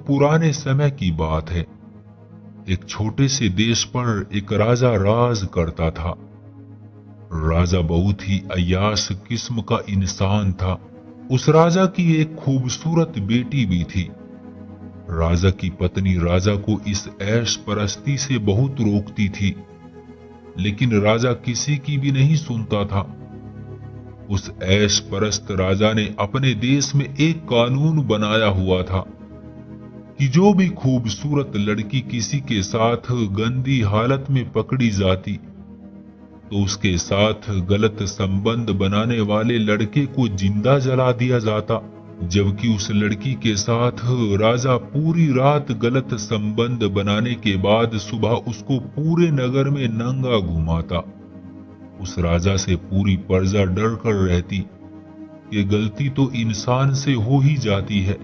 पुराने समय की बात है। एक छोटे से देश पर एक राजा राज करता था। राजा बहुत ही अय्याश किस्म का इंसान था। उस राजा की एक खूबसूरत बेटी भी थी। राजा की पत्नी राजा को इस ऐश परस्ती से बहुत रोकती थी, लेकिन राजा किसी की भी नहीं सुनता था। उस ऐश परस्त राजा ने अपने देश में एक कानून बनाया हुआ था कि जो भी खूबसूरत लड़की किसी के साथ गंदी हालत में पकड़ी जाती, तो उसके साथ गलत संबंध बनाने वाले लड़के को जिंदा जला दिया जाता। जबकि उस लड़की के साथ राजा पूरी रात गलत संबंध बनाने के बाद सुबह उसको पूरे नगर में नंगा घुमाता। उस राजा से पूरी प्रजा डर कर रहती कि गलती तो इंसान से हो ही जाती है,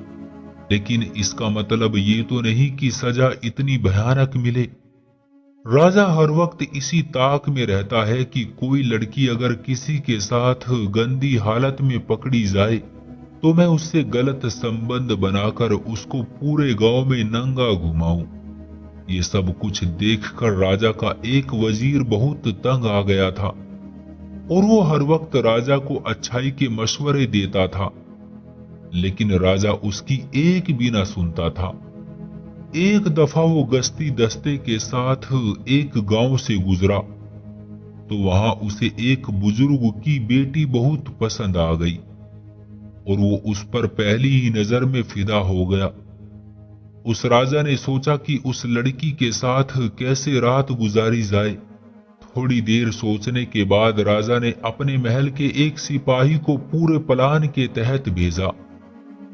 लेकिन इसका मतलब ये तो नहीं कि सजा इतनी भयानक मिले। राजा हर वक्त इसी ताक में रहता है कि कोई लड़की अगर किसी के साथ गंदी हालत में पकड़ी जाए तो मैं उससे गलत संबंध बनाकर उसको पूरे गांव में नंगा घुमाऊं। ये सब कुछ देखकर राजा का एक वजीर बहुत तंग आ गया था और वो हर वक्त राजा को अच्छाई के मशवरे देता था, लेकिन राजा उसकी एक भी ना सुनता था। एक दफा वो गश्ती दस्ते के साथ एक गांव से गुजरा तो वहां उसे एक बुजुर्ग की बेटी बहुत पसंद आ गई और वो उस पर पहली ही नजर में फिदा हो गया। उस राजा ने सोचा कि उस लड़की के साथ कैसे रात गुजारी जाए। थोड़ी देर सोचने के बाद राजा ने अपने महल के एक सिपाही को पूरे प्लान के तहत भेजा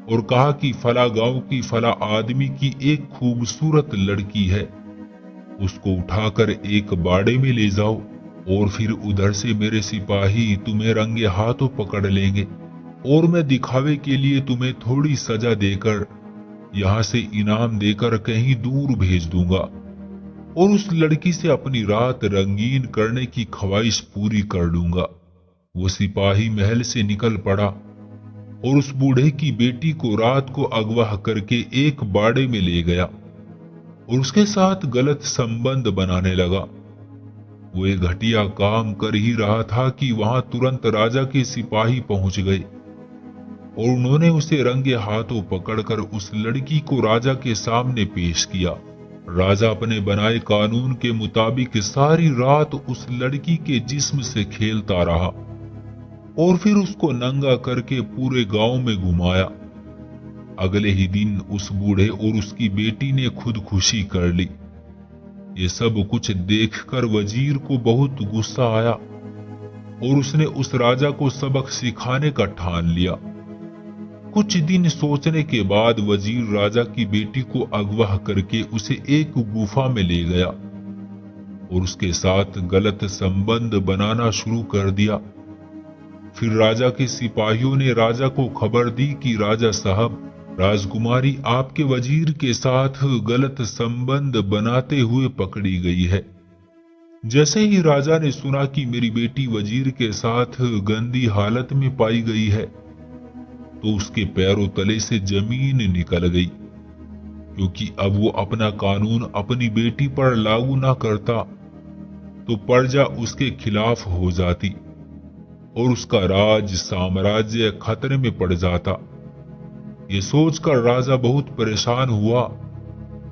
और कहा कि फला गांव की फला आदमी की एक खूबसूरत लड़की है, उसको उठाकर एक बाड़े में ले जाओ और फिर उधर से मेरे सिपाही तुम्हें रंगे हाथों पकड़ लेंगे और मैं दिखावे के लिए तुम्हें थोड़ी सजा देकर यहाँ से इनाम देकर कहीं दूर भेज दूंगा और उस लड़की से अपनी रात रंगीन करने की ख्वाहिश पूरी कर लूंगा। वो सिपाही महल से निकल पड़ा और उस बूढ़े की बेटी को रात को अगवा करके एक बाड़े में ले गया और उसके साथ गलत संबंध बनाने लगा। वो एक घटिया काम कर ही रहा था कि वहां तुरंत राजा के सिपाही पहुंच गए और उन्होंने उसे रंगे हाथों पकड़कर उस लड़की को राजा के सामने पेश किया। राजा अपने बनाए कानून के मुताबिक सारी रात उस लड़की के जिस्म से खेलता रहा और फिर उसको नंगा करके पूरे गांव में घुमाया। अगले ही दिन उस बूढ़े और उसकी बेटी ने खुदकुशी कर ली। ये सब कुछ देखकर वजीर को बहुत गुस्सा आया और उसने उस राजा को सबक सिखाने का ठान लिया। कुछ दिन सोचने के बाद वजीर राजा की बेटी को अगवा करके उसे एक गुफा में ले गया और उसके साथ गलत संबंध बनाना शुरू कर दिया। फिर राजा के सिपाहियों ने राजा को खबर दी कि राजा साहब, राजकुमारी आपके वजीर के साथ गलत संबंध बनाते हुए पकड़ी गई है। जैसे ही राजा ने सुना कि मेरी बेटी वजीर के साथ गंदी हालत में पाई गई है तो उसके पैरों तले से जमीन निकल गई, क्योंकि अब वो अपना कानून अपनी बेटी पर लागू ना करता तो प्रजा उसके खिलाफ हो जाती और उसका राज साम्राज्य खतरे में पड़ जाता। ये सोचकर राजा बहुत परेशान हुआ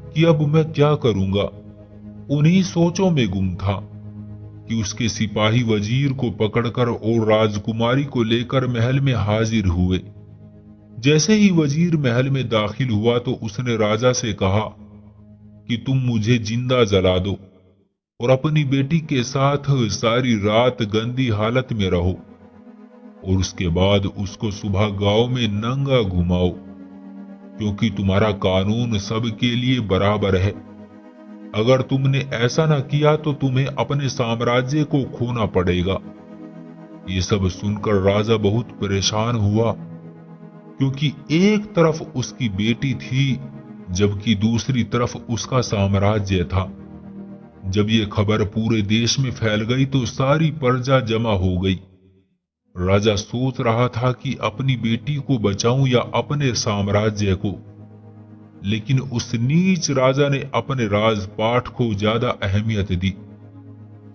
कि अब मैं क्या करूंगा। उन्हीं सोचों में गुम था कि उसके सिपाही वजीर को पकड़कर और राजकुमारी को लेकर महल में हाजिर हुए। जैसे ही वजीर महल में दाखिल हुआ तो उसने राजा से कहा कि तुम मुझे जिंदा जला दो और अपनी बेटी के साथ सारी रात गंदी हालत में रहो और उसके बाद उसको सुबह गांव में नंगा घुमाओ, क्योंकि तुम्हारा कानून सबके लिए बराबर है। अगर तुमने ऐसा ना किया तो तुम्हें अपने साम्राज्य को खोना पड़ेगा। ये सब सुनकर राजा बहुत परेशान हुआ, क्योंकि एक तरफ उसकी बेटी थी जबकि दूसरी तरफ उसका साम्राज्य था। जब ये खबर पूरे देश में फैल गई तो सारी प्रजा जमा हो गई। राजा सोच रहा था कि अपनी बेटी को बचाऊं या अपने साम्राज्य को, लेकिन उस नीच राजा ने अपने राजपाट को ज्यादा अहमियत दी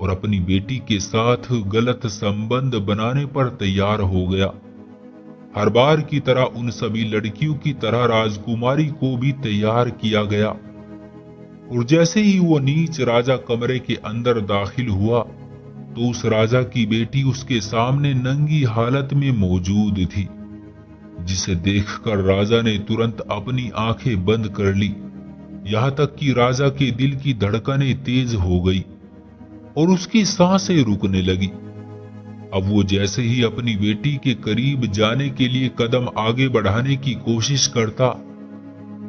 और अपनी बेटी के साथ गलत संबंध बनाने पर तैयार हो गया। हर बार की तरह उन सभी लड़कियों की तरह राजकुमारी को भी तैयार किया गया और जैसे ही वो नीच राजा कमरे के अंदर दाखिल हुआ तो उस राजा की बेटी उसके सामने नंगी हालत में मौजूद थी, जिसे देखकर राजा ने तुरंत अपनी आंखें बंद कर ली। यहाँ तक कि राजा के दिल की धड़कनें तेज हो गई और उसकी सांसें रुकने लगी। अब वो जैसे ही अपनी बेटी के करीब जाने के लिए कदम आगे बढ़ाने की कोशिश करता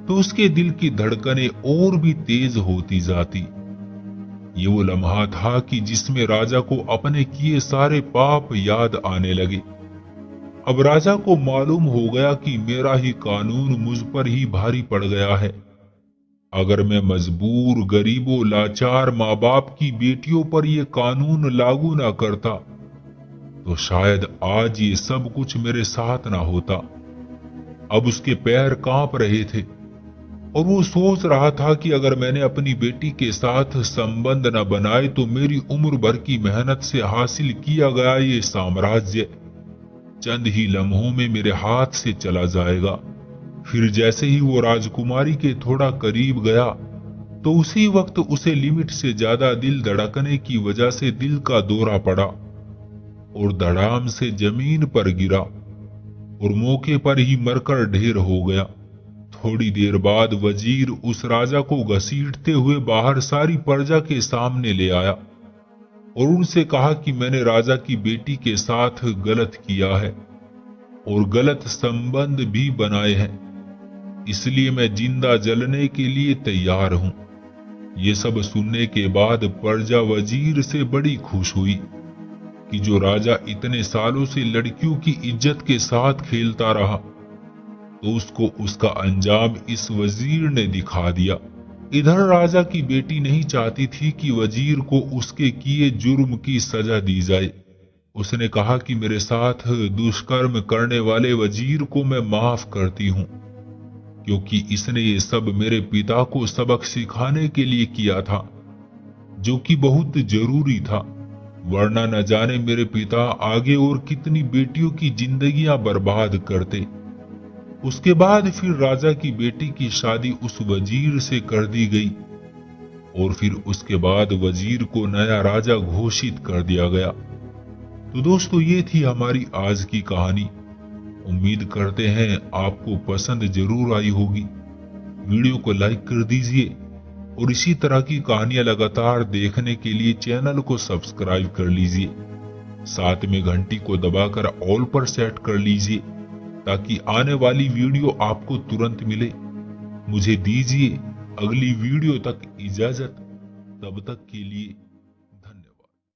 तो उसके दिल की धड़कनें और भी तेज होती जाती। ये वो लम्हा था कि जिसमें राजा को अपने किए सारे पाप याद आने लगे। अब राजा को मालूम हो गया कि मेरा ही कानून मुझ पर ही भारी पड़ गया है। अगर मैं मजबूर, गरीबों, लाचार माँ बाप की बेटियों पर यह कानून लागू ना करता तो शायद आज ये सब कुछ मेरे साथ ना होता। अब उसके पैर कांप रहे थे और वो सोच रहा था कि अगर मैंने अपनी बेटी के साथ संबंध न बनाए तो मेरी उम्र भर की मेहनत से हासिल किया गया ये साम्राज्य चंद ही लम्हों में मेरे हाथ से चला जाएगा। फिर जैसे ही वो राजकुमारी के थोड़ा करीब गया तो उसी वक्त उसे लिमिट से ज्यादा दिल धड़कने की वजह से दिल का दौरा पड़ा और धड़ाम से जमीन पर गिरा और मौके पर ही मरकर ढेर हो गया। थोड़ी देर बाद वजीर उस राजा को घसीटते हुए बाहर सारी प्रजा के सामने ले आया और उनसे कहा कि मैंने राजा की बेटी के साथ गलत किया है और गलत संबंध भी बनाए हैं, इसलिए मैं जिंदा जलने के लिए तैयार हूं। ये सब सुनने के बाद प्रजा वजीर से बड़ी खुश हुई कि जो राजा इतने सालों से लड़कियों की इज्जत के साथ खेलता रहा तो उसको उसका अंजाम इस वजीर ने दिखा दिया। इधर राजा की बेटी नहीं चाहती थी कि वजीर को उसके किए जुर्म की सजा दी जाए। उसने कहा कि मेरे साथ दुष्कर्म करने वाले वजीर को मैं माफ करती हूँ, क्योंकि इसने ये सब मेरे पिता को सबक सिखाने के लिए किया था, जो कि बहुत जरूरी था, वरना न जाने मेरे पिता आगे और कितनी बेटियों की जिंदगियां बर्बाद करते। उसके बाद फिर राजा की बेटी की शादी उस वजीर से कर दी गई और फिर उसके बाद वजीर को नया राजा घोषित कर दिया गया। तो दोस्तों, ये थी हमारी आज की कहानी। उम्मीद करते हैं आपको पसंद जरूर आई होगी। वीडियो को लाइक कर दीजिए और इसी तरह की कहानियां लगातार देखने के लिए चैनल को सब्सक्राइब कर लीजिए। साथ में घंटी को दबाकर ऑल पर सेट कर लीजिए ताकि आने वाली वीडियो आपको तुरंत मिले। मुझे दीजिए अगली वीडियो तक इजाजत। तब तक के लिए